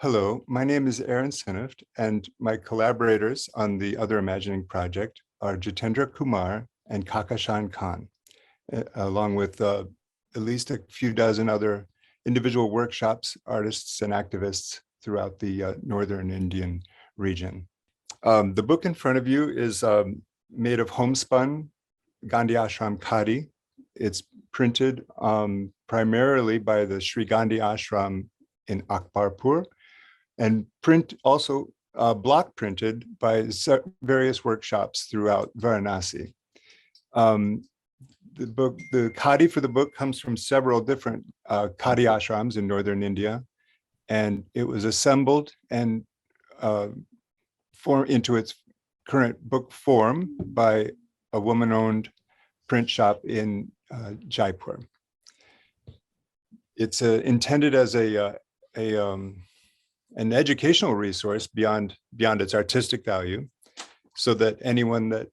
Hello, my name is Aaron Sinift, and my collaborators on the Other Imagining project are Jitendra Kumar and Kahkashan Khan, along with at least a few dozen other individual workshops, artists, and activists throughout the northern Indian region. The book in front of you is made of homespun Gandhi Ashram khadi. It's printed primarily by the Sri Gandhi Ashram in Akbarpur, and print also block printed by various workshops throughout Varanasi. The khadi for the book comes from several different khadi ashrams in northern India, and it was assembled and formed into its current book form by a woman-owned print shop in Jaipur. It's intended as an educational resource beyond its artistic value, so that anyone that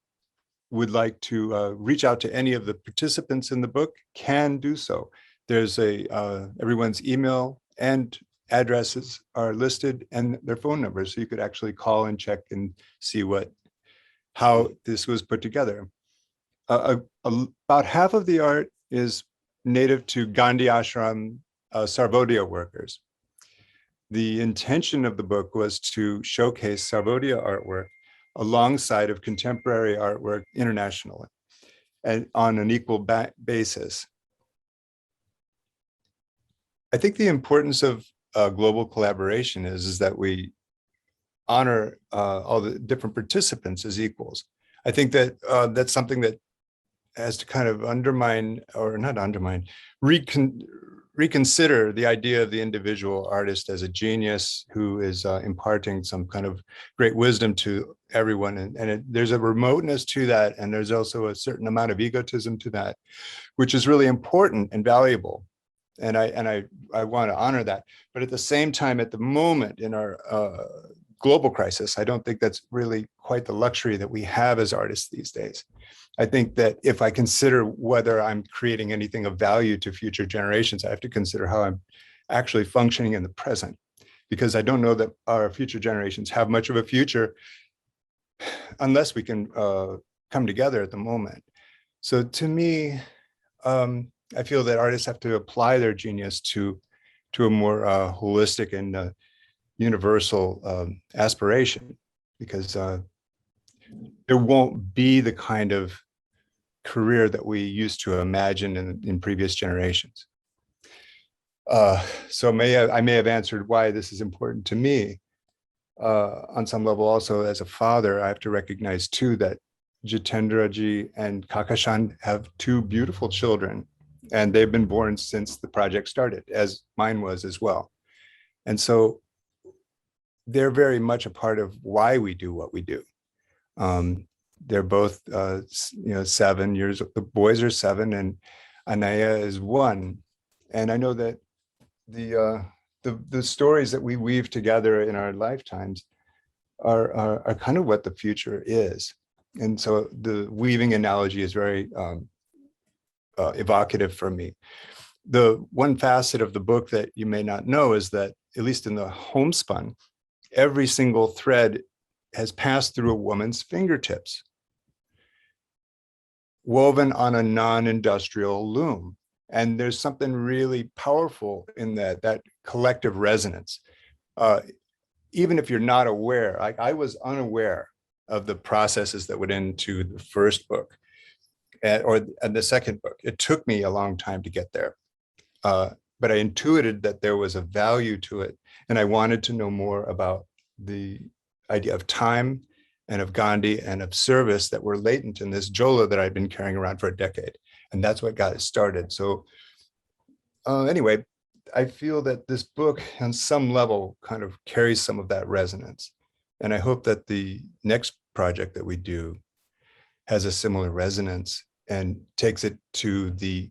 would like to reach out to any of the participants in the book can do so. There's everyone's email and addresses are listed and their phone numbers, so you could actually call and check and see how this was put together. About half of the art is native to Gandhi Ashram Sarvodaya workers. The intention of the book was to showcase Sarvodaya artwork alongside of contemporary artwork internationally and on an equal basis. I think the importance of global collaboration is that we honor all the different participants as equals. I think that that's something that has to kind of undermine, or not undermine, reconsider the idea of the individual artist as a genius who is imparting some kind of great wisdom to everyone. And there's a remoteness to that. And there's also a certain amount of egotism to that, which is really important and valuable. And I want to honor that. But at the same time, at the moment in our global crisis, I don't think that's really quite the luxury that we have as artists these days. I think that if I consider whether I'm creating anything of value to future generations, I have to consider how I'm actually functioning in the present, because I don't know that our future generations have much of a future unless we can come together at the moment. So to me, I feel that artists have to apply their genius to a more holistic and universal aspiration, because there won't be the kind of career that we used to imagine in previous generations. So I may have answered why this is important to me. On some level, also as a father, I have to recognize too that Jitendra ji and Kahkashan have two beautiful children, and they've been born since the project started, as mine was as well. And so they're very much a part of why we do what we do. They're both 7 years. The boys are 7 and Anaya is 1. And I know that the stories that we weave together in our lifetimes are kind of what the future is. And so the weaving analogy is very evocative for me. The one facet of the book that you may not know is that, at least in the homespun, every single thread has passed through a woman's fingertips, woven on a non-industrial loom. And there's something really powerful in that collective resonance. Even if you're not aware, I was unaware of the processes that went into the first book or the second book. It took me a long time to get there. But I intuited that there was a value to it. And I wanted to know more about the idea of time and of Gandhi and of service that were latent in this Jola that I'd been carrying around for a decade. And that's what got it started. So anyway, I feel that this book on some level kind of carries some of that resonance. And I hope that the next project that we do has a similar resonance and takes it to the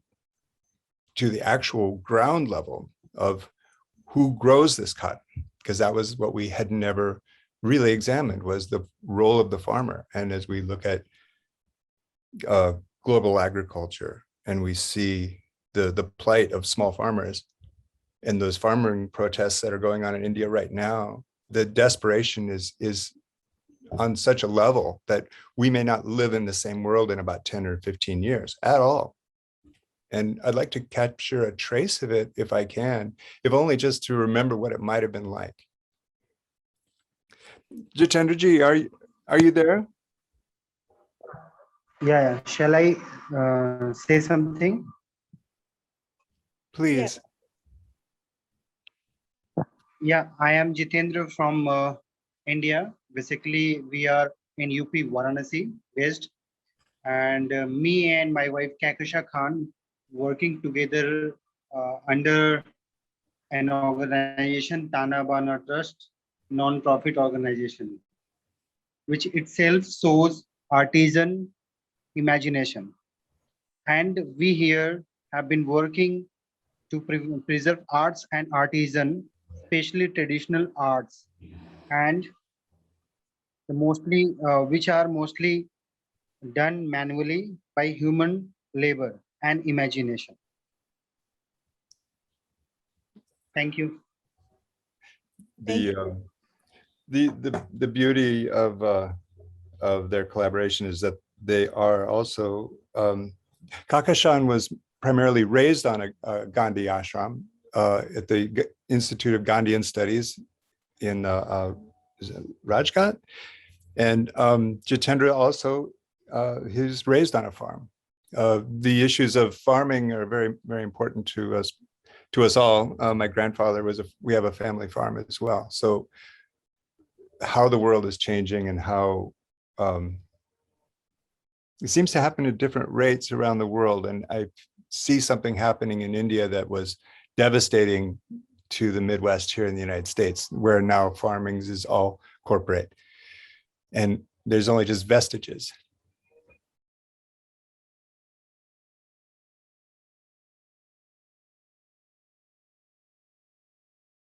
actual ground level of who grows this cotton, because that was what we had never really examined, was the role of the farmer. And as we look at global agriculture and we see the plight of small farmers, and those farming protests that are going on in India right now, the desperation is on such a level that we may not live in the same world in about 10 or 15 years at all. And I'd like to capture a trace of it if I can, if only just to remember what it might have been like. Jitendra ji, are you there? Yeah. Shall I say something? Please. Yeah, I am Jitendra from India. Basically, we are in UP Varanasi based, and me and my wife Kahkashan working together under an organization, Tana Bana Trust, non-profit organization, which itself shows artisan imagination. And we here have been working to preserve arts and artisan, especially traditional arts, and the mostly which are mostly done manually by human labor and imagination. Thank you. The beauty of their collaboration is that they are also Kahkashan was primarily raised on a Gandhi ashram at the Institute of Gandhian Studies in Rajghat, and Jitendra also he's raised on a farm. The issues of farming are very, very important to us all. My grandfather we have a family farm as well. So how the world is changing and how it seems to happen at different rates around the world. And I see something happening in India that was devastating to the Midwest here in the United States, where now farming is all corporate and there's only just vestiges.